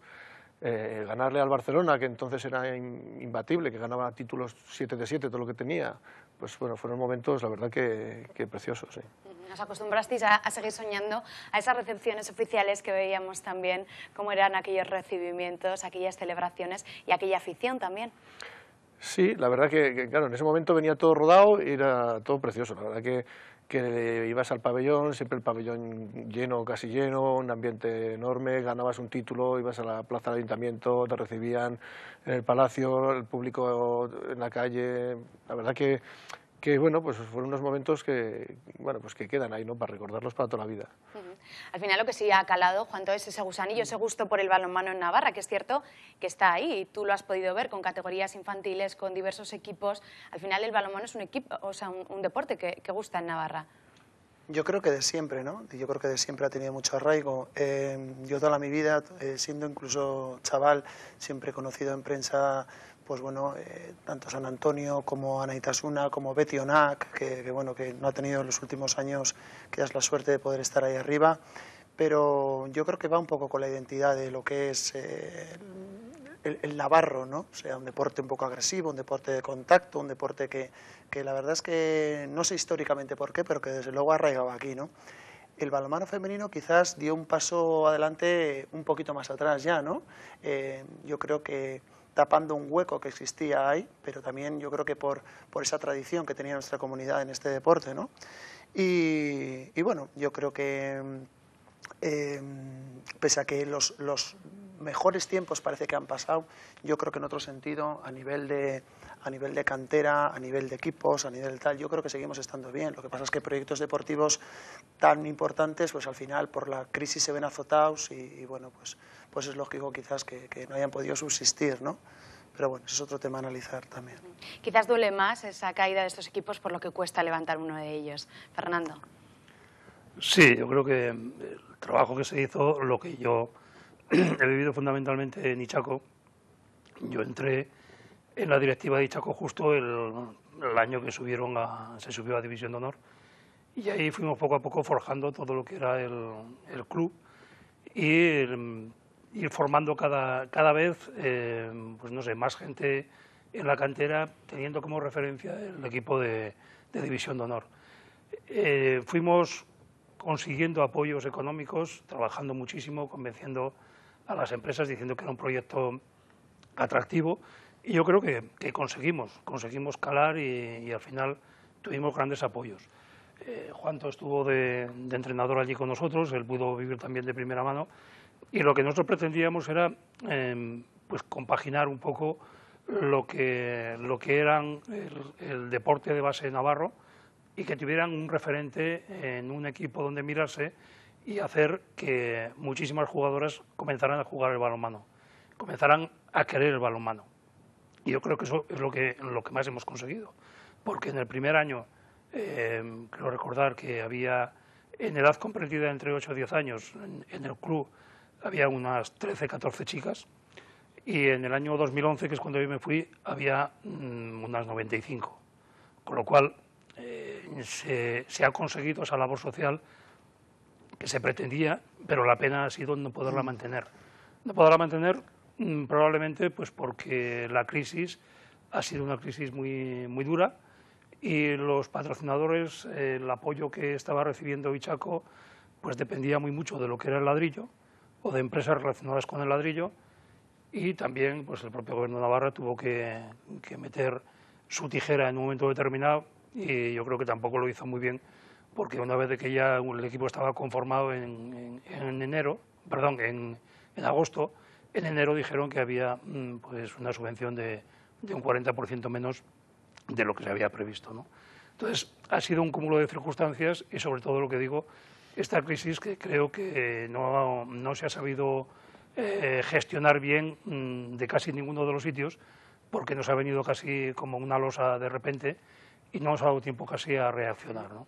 ganarle al Barcelona, que entonces era imbatible, que ganaba títulos 7 de 7, todo lo que tenía, pues bueno, fueron momentos, la verdad, que preciosos. Sí. Nos acostumbrasteis a seguir soñando a esas recepciones oficiales que veíamos también, cómo eran aquellos recibimientos, aquellas celebraciones y aquella afición también. Sí, la verdad que claro, en ese momento venía todo rodado y era todo precioso. La verdad que ibas al pabellón, siempre el pabellón lleno, casi lleno, un ambiente enorme, ganabas un título, ibas a la plaza del ayuntamiento, te recibían en el palacio, el público en la calle. La verdad que bueno, pues fueron unos momentos que quedan ahí, ¿no?, para recordarlos para toda la vida. Al final lo que sí ha calado, Juanto, es ese gusanillo, ese gusto por el balonmano en Navarra, que es cierto que está ahí, y tú lo has podido ver con categorías infantiles, con diversos equipos. Al final el balonmano es un equipo, o sea, un deporte que gusta en Navarra. Yo creo que de siempre, ¿no? Yo creo que de siempre ha tenido mucho arraigo. Yo toda mi vida, siendo incluso chaval, siempre he conocido en prensa pues bueno, tanto San Antonio como Anaitasuna, como Betionac, que bueno, que no ha tenido en los últimos años quizás la suerte de poder estar ahí arriba, pero yo creo que va un poco con la identidad de lo que es el navarro, ¿no? O sea, un deporte un poco agresivo, un deporte de contacto, un deporte que la verdad es que no sé históricamente por qué, pero que desde luego ha arraigado aquí, ¿no? El balonmano femenino quizás dio un paso adelante un poquito más atrás ya, ¿no? Yo creo que tapando un hueco que existía ahí, pero también yo creo que por esa tradición que tenía nuestra comunidad en este deporte, ¿no? Y bueno, yo creo que pese a que los mejores tiempos parece que han pasado, yo creo que en otro sentido, a nivel de cantera, a nivel de equipos, a nivel tal, yo creo que seguimos estando bien. Lo que pasa es que proyectos deportivos tan importantes, pues al final por la crisis se ven azotados y bueno, pues es lógico quizás que no hayan podido subsistir, ¿no? Pero bueno, ese es otro tema a analizar también. Quizás duele más esa caída de estos equipos por lo que cuesta levantar uno de ellos. Fernando. Sí, yo creo que el trabajo que se hizo, lo que yo he vivido fundamentalmente en Ichaco, yo entré en la directiva de Ichaco justo el año que se subió a División de Honor, y ahí fuimos poco a poco forjando todo lo que era el club y ir formando cada vez pues no sé, más gente en la cantera, teniendo como referencia el equipo de División de Honor. Fuimos consiguiendo apoyos económicos, trabajando muchísimo, convenciendo a las empresas, diciendo que era un proyecto atractivo, y yo creo que conseguimos calar y al final tuvimos grandes apoyos. Juanto estuvo de entrenador allí con nosotros, él pudo vivir también de primera mano, y lo que nosotros pretendíamos era pues compaginar un poco lo que eran el deporte de base navarro, y que tuvieran un referente en un equipo donde mirarse y hacer que muchísimas jugadoras comenzaran a jugar el balonmano, comenzaran a querer el balonmano. Y yo creo que eso es lo que más hemos conseguido, porque en el primer año, creo recordar que había, en edad comprendida entre 8 y 10 años, en el club había unas 13, 14 chicas, y en el año 2011, que es cuando yo me fui, había unas 95, con lo cual se ha conseguido esa labor social que se pretendía, pero la pena ha sido no poderla mantener. No poderla mantener probablemente pues porque la crisis ha sido una crisis muy dura, y los patrocinadores, el apoyo que estaba recibiendo Ichaco, pues dependía muy mucho de lo que era el ladrillo o de empresas relacionadas con el ladrillo, y también pues el propio Gobierno de Navarra tuvo que meter su tijera en un momento determinado, y yo creo que tampoco lo hizo muy bien, porque una vez de que ya el equipo estaba conformado en agosto, en enero dijeron que había pues una subvención de un 40% menos de lo que se había previsto, ¿no? Entonces, ha sido un cúmulo de circunstancias y, sobre todo, lo que digo, esta crisis que creo que no se ha sabido gestionar bien de casi ninguno de los sitios, porque nos ha venido casi como una losa de repente y no nos ha dado tiempo casi a reaccionar, ¿no?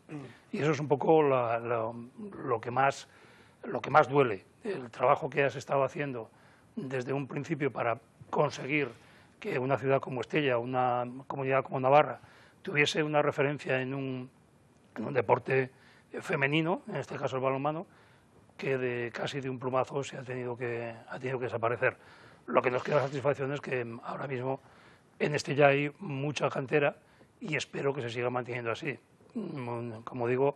Y eso es un poco lo que más duele, el trabajo que has estado haciendo desde un principio para conseguir que una ciudad como Estella, una comunidad como Navarra, tuviese una referencia en un deporte femenino, en este caso el balonmano, que casi de un plumazo ha tenido que desaparecer. Lo que nos queda satisfacción es que ahora mismo en Estella hay mucha cantera y espero que se siga manteniendo así. Como digo,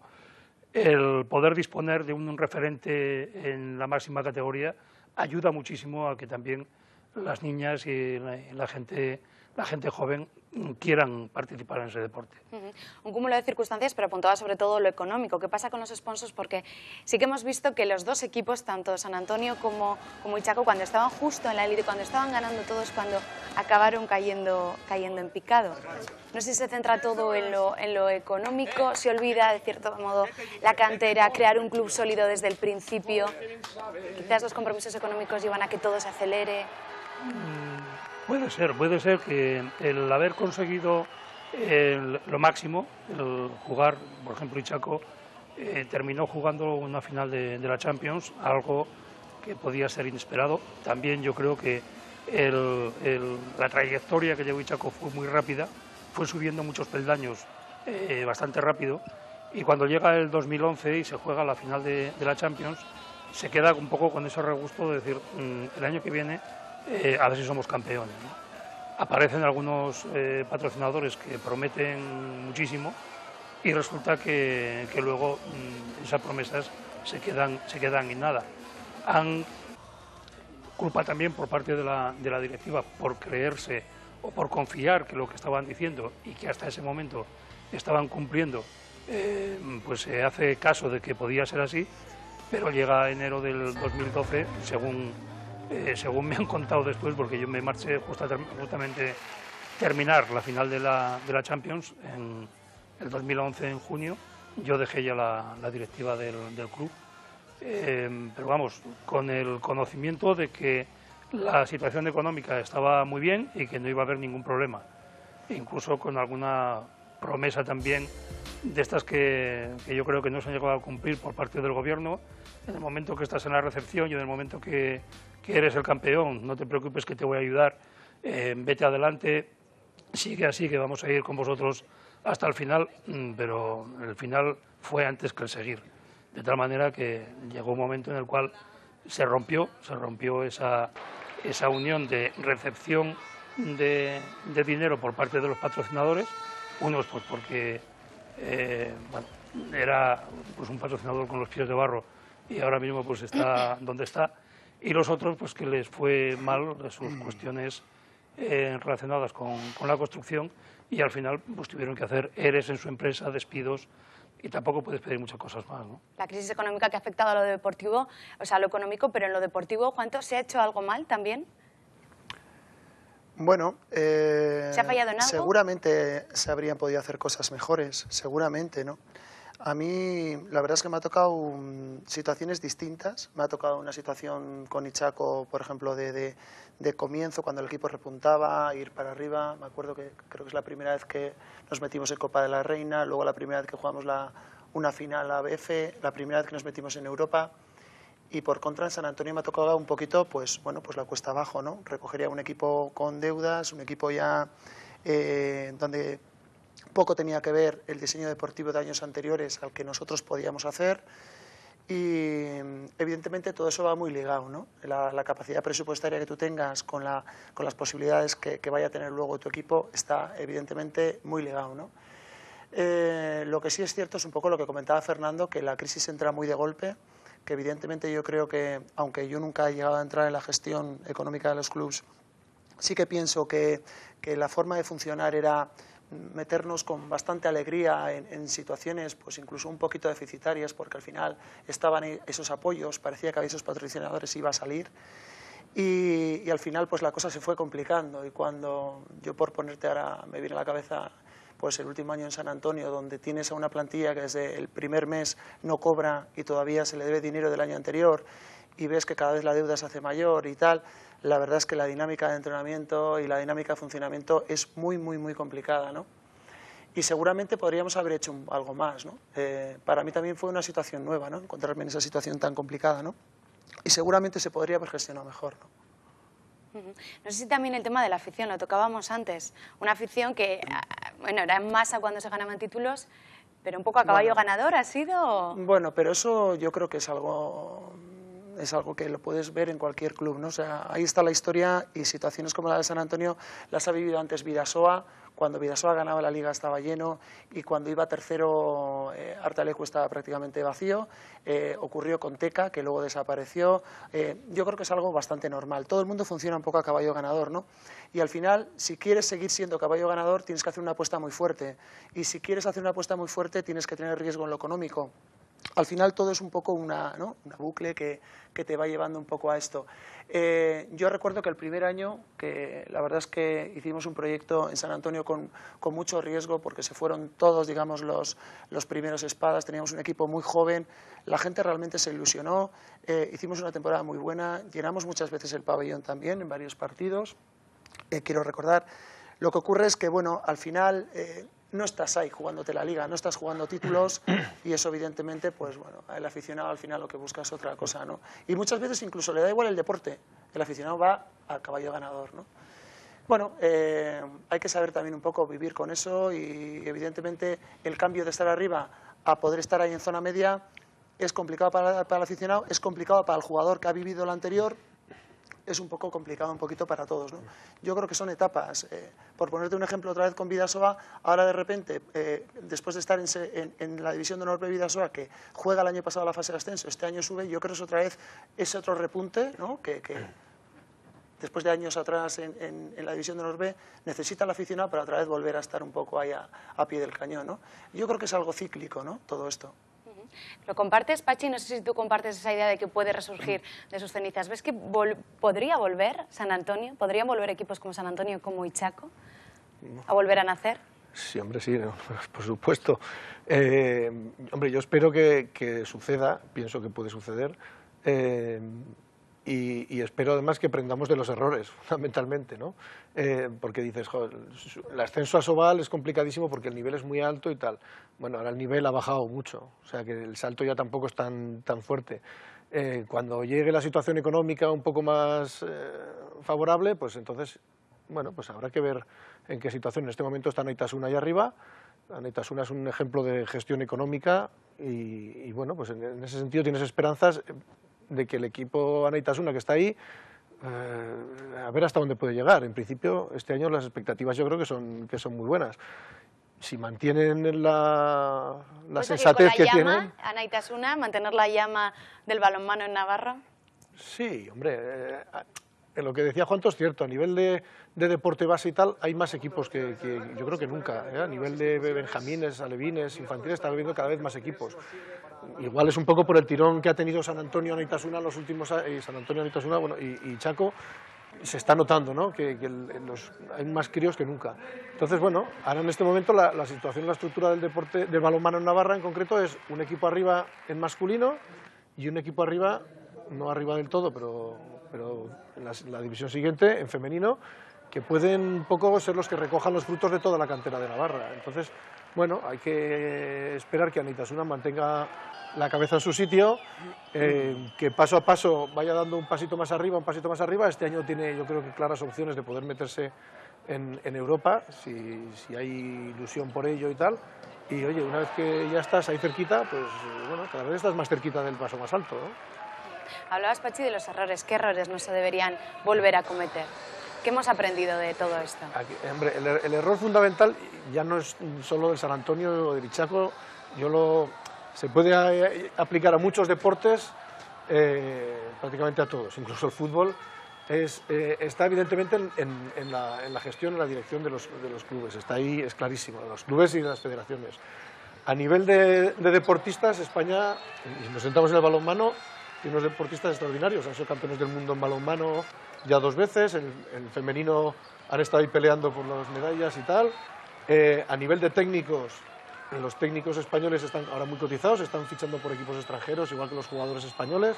el poder disponer de un referente en la máxima categoría ayuda muchísimo a que también las niñas y la gente joven quieran participar en ese deporte. Un cúmulo de circunstancias, pero apuntaba sobre todo lo económico. ¿Qué pasa con los sponsors? Porque sí que hemos visto que los dos equipos, tanto San Antonio como Ichaco, cuando estaban justo en la élite, cuando estaban ganando todos, cuando acabaron cayendo en picado. No sé si se centra todo en lo económico, se olvida, de cierto modo, la cantera, crear un club sólido desde el principio. Quizás los compromisos económicos llevan a que todo se acelere. Puede ser que el haber conseguido lo máximo, el jugar, por ejemplo, Ichaco terminó jugando una final de la Champions, algo que podía ser inesperado. También yo creo que la trayectoria que llevó Ichaco fue muy rápida, fue subiendo muchos peldaños bastante rápido, y cuando llega el 2011 y se juega la final de la Champions, se queda un poco con ese regusto de decir, el año que viene a ver si somos campeones, ¿no? Aparecen algunos patrocinadores que prometen muchísimo y resulta que luego esas promesas se quedan en nada. Culpa también por parte de la directiva por creerse o por confiar que lo que estaban diciendo y que hasta ese momento estaban cumpliendo, pues se hace caso de que podía ser así, pero llega enero del 2012, según me han contado después, porque yo me marché justamente terminar la final de la Champions en el 2011 en junio, yo dejé ya la directiva del club. Pero vamos, con el conocimiento de que la situación económica estaba muy bien y que no iba a haber ningún problema, incluso con alguna promesa también de estas que yo creo que no se han llegado a cumplir por parte del gobierno. En el momento que estás en la recepción y en el momento que eres el campeón, no te preocupes que te voy a ayudar, vete adelante, sigue así que vamos a ir con vosotros hasta el final, pero el final fue antes que el seguir. De tal manera que llegó un momento en el cual se rompió esa unión de recepción de dinero por parte de los patrocinadores, unos pues porque era pues un patrocinador con los pies de barro y ahora mismo pues está donde está, y los otros pues que les fue mal sus cuestiones relacionadas con la construcción y al final pues tuvieron que hacer ERES en su empresa, despidos, y tampoco puedes pedir muchas cosas más, ¿no? La crisis económica que ha afectado a lo deportivo, o sea, a lo económico, pero en lo deportivo, ¿cuánto se ha hecho algo mal también? Bueno, ¿se ha fallado en algo? Seguramente se habrían podido hacer cosas mejores, seguramente, ¿no? A mí la verdad es que me ha tocado situaciones distintas. Me ha tocado una situación con Ichaco, por ejemplo, de comienzo, cuando el equipo repuntaba, ir para arriba. Me acuerdo que creo que es la primera vez que nos metimos en Copa de la Reina, luego la primera vez que jugamos una final ABF, la primera vez que nos metimos en Europa. Y por contra en San Antonio me ha tocado un poquito, pues bueno, pues la cuesta abajo, ¿no? Recogería un equipo con deudas, un equipo ya donde poco tenía que ver el diseño deportivo de años anteriores al que nosotros podíamos hacer, y evidentemente todo eso va muy ligado, ¿no? La capacidad presupuestaria que tú tengas con las posibilidades que vaya a tener luego tu equipo está evidentemente muy ligado, ¿no? Lo que sí es cierto es un poco lo que comentaba Fernando, que la crisis entra muy de golpe, que evidentemente yo creo que, aunque yo nunca he llegado a entrar en la gestión económica de los clubes, sí que pienso que la forma de funcionar era meternos con bastante alegría en situaciones pues incluso un poquito deficitarias, porque al final estaban esos apoyos, parecía que había esos patrocinadores, iba a salir, y al final pues la cosa se fue complicando. Y cuando yo, por ponerte ahora, me viene a la cabeza pues el último año en San Antonio, donde tienes a una plantilla que desde el primer mes no cobra y todavía se le debe dinero del año anterior, y ves que cada vez la deuda se hace mayor y tal, la verdad es que la dinámica de entrenamiento y la dinámica de funcionamiento es muy, muy, muy complicada, ¿no? Y seguramente podríamos haber hecho algo más, ¿no? Para mí también fue una situación nueva, ¿no? Encontrarme en esa situación tan complicada, ¿no? Y seguramente se podría haber gestionado mejor, ¿no? No sé si también el tema de la afición, lo tocábamos antes, una afición que, bueno, era en masa cuando se ganaban títulos, pero un poco a caballo ganador ha sido... Bueno, pero eso yo creo que es algo que lo puedes ver en cualquier club, ¿no? O sea, ahí está la historia, y situaciones como la de San Antonio las ha vivido antes Bidasoa. Cuando Bidasoa ganaba la Liga estaba lleno, y cuando iba tercero Artalecu estaba prácticamente vacío. Ocurrió con Teca, que luego desapareció. Yo creo que es algo bastante normal. Todo el mundo funciona un poco a caballo ganador, ¿no? Y al final, si quieres seguir siendo caballo ganador, tienes que hacer una apuesta muy fuerte. Y si quieres hacer una apuesta muy fuerte, tienes que tener riesgo en lo económico. Al final todo es un poco una bucle que te va llevando un poco a esto. Yo recuerdo que el primer año, que la verdad es que hicimos un proyecto en San Antonio con mucho riesgo, porque se fueron todos, digamos, los primeros espadas, teníamos un equipo muy joven, la gente realmente se ilusionó, hicimos una temporada muy buena, llenamos muchas veces el pabellón también en varios partidos. Quiero recordar, lo que ocurre es que, bueno, al final no estás ahí jugándote la liga, no estás jugando títulos y eso evidentemente, pues bueno, el aficionado al final lo que busca es otra cosa, ¿no? Y muchas veces incluso le da igual el deporte, el aficionado va al caballo ganador, ¿no? Bueno, hay que saber también un poco vivir con eso y evidentemente el cambio de estar arriba a poder estar ahí en zona media es complicado para el aficionado, es complicado para el jugador que ha vivido lo anterior, es un poco complicado un poquito para todos, ¿no? Yo creo que son etapas. Por ponerte un ejemplo otra vez con Bidasoa, ahora de repente, después de estar en la división de honor de Bidasoa, que juega el año pasado la fase de ascenso, este año sube, yo creo que es otra vez ese otro repunte, ¿no? que después de años atrás en la división de honor B, necesita el aficionado para otra vez volver a estar un poco ahí a pie del cañón, ¿no? Yo creo que es algo cíclico, ¿no? Todo esto. ¿Lo compartes, Pachi? No sé si tú compartes esa idea de que puede resurgir de sus cenizas. ¿Ves que podría volver San Antonio? ¿Podrían volver equipos como San Antonio, como Ichaco, a volver a nacer? Sí, hombre, sí, no, por supuesto. Hombre, yo espero que suceda, pienso que puede suceder, y espero además que aprendamos de los errores, fundamentalmente, ¿no? Porque dices, joder, el ascenso a Asobal es complicadísimo porque el nivel es muy alto y tal. Bueno, ahora el nivel ha bajado mucho, o sea que el salto ya tampoco es tan fuerte. Cuando llegue la situación económica un poco más favorable, pues entonces, bueno, pues habrá que ver en qué situación. En este momento está Anaitasuna ahí arriba. Anaitasuna es un ejemplo de gestión económica y bueno, pues en ese sentido tienes esperanzas de que el equipo Anaitasuna que está ahí, a ver hasta dónde puede llegar. En principio, este año las expectativas yo creo que son muy buenas. Si mantienen la sensatez que tienen... Anaitasuna, mantener la llama del balonmano en Navarra. Sí, hombre, lo que decía Juanto es cierto, a nivel de deporte base y tal, hay más equipos que yo creo que nunca, ¿eh? A nivel de benjamines, alevines, infantiles, está habiendo cada vez más equipos. Igual es un poco por el tirón que ha tenido San Antonio Anaitasuna los últimos años, San Antonio Anaitasuna, bueno, y Chaco, se está notando, ¿no? que hay más críos que nunca. Entonces, bueno, ahora en este momento la situación, la estructura del deporte, del balonmano en Navarra en concreto es un equipo arriba en masculino y un equipo arriba, no arriba del todo, pero en la división siguiente, en femenino, que pueden un poco ser los que recojan los frutos de toda la cantera de Navarra. Entonces, bueno, hay que esperar que Anaitasuna mantenga la cabeza en su sitio, que paso a paso vaya dando un pasito más arriba, un pasito más arriba. Este año tiene, yo creo que claras opciones de poder meterse en Europa, si hay ilusión por ello y tal. Y oye, una vez que ya estás ahí cerquita, pues bueno, cada vez estás más cerquita del paso más alto, ¿no? Hablabas, Pachi, de los errores. ¿Qué errores no se deberían volver a cometer? ¿Qué hemos aprendido de todo esto? Hombre, el error fundamental ya no es solo del San Antonio o del Ichaco, se puede aplicar a muchos deportes, prácticamente a todos, incluso el fútbol. Está evidentemente en la gestión, en la dirección de los clubes, está ahí, es clarísimo, los clubes y las federaciones. A nivel de deportistas, España, y nos sentamos en el balonmano, tiene unos deportistas extraordinarios, han sido campeones del mundo en balonmano ya 2 veces, el femenino han estado ahí peleando por las medallas y tal. A nivel de técnicos, los técnicos españoles están ahora muy cotizados, están fichando por equipos extranjeros, igual que los jugadores españoles.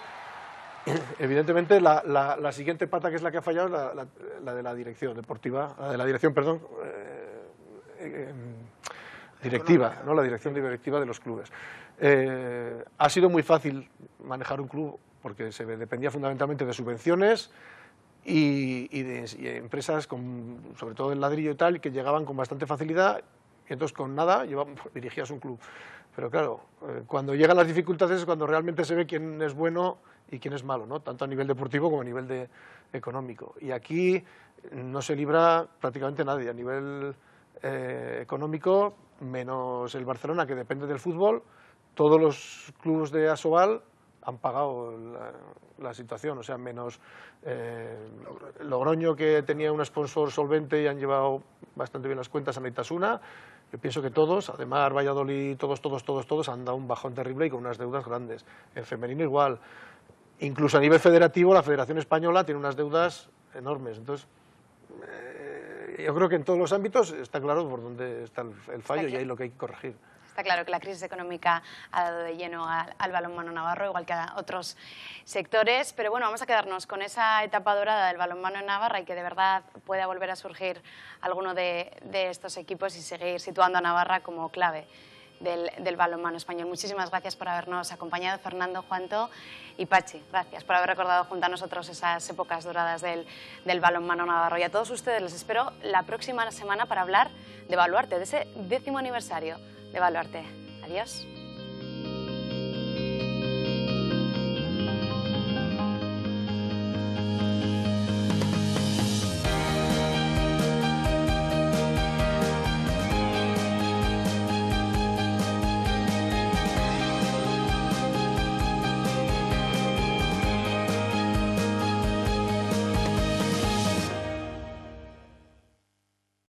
Evidentemente, la siguiente pata, que es la que ha fallado, es la de la dirección deportiva, directiva, ¿no? La dirección directiva de los clubes. Ha sido muy fácil manejar un club porque dependía fundamentalmente de subvenciones y empresas, sobre todo del ladrillo y tal, que llegaban con bastante facilidad y entonces con nada dirigías un club. Pero claro, cuando llegan las dificultades es cuando realmente se ve quién es bueno y quién es malo, ¿no? Tanto a nivel deportivo como a nivel económico. Y aquí no se libra prácticamente nadie. A nivel económico, menos el Barcelona, que depende del fútbol, todos los clubes de Asobal han pagado la situación, o sea, menos Logroño, que tenía un sponsor solvente y han llevado bastante bien las cuentas, Anaitasuna. Yo pienso que todos, además Valladolid, todos han dado un bajón terrible y con unas deudas grandes. En femenino igual. Incluso a nivel federativo, la Federación Española tiene unas deudas enormes. Entonces, yo creo que en todos los ámbitos está claro por dónde está el fallo y ahí lo que hay que corregir. Está claro que la crisis económica ha dado de lleno al balonmano navarro, igual que a otros sectores, pero bueno, vamos a quedarnos con esa etapa dorada del balonmano en Navarra y que de verdad pueda volver a surgir alguno de estos equipos y seguir situando a Navarra como clave del balonmano español. Muchísimas gracias por habernos acompañado, Fernando, Juanto y Pachi. Gracias por haber recordado junto a nosotros esas épocas doradas del balonmano navarro. Y a todos ustedes les espero la próxima semana para hablar de Baluarte, de ese 10º aniversario de Baluarte. Adiós.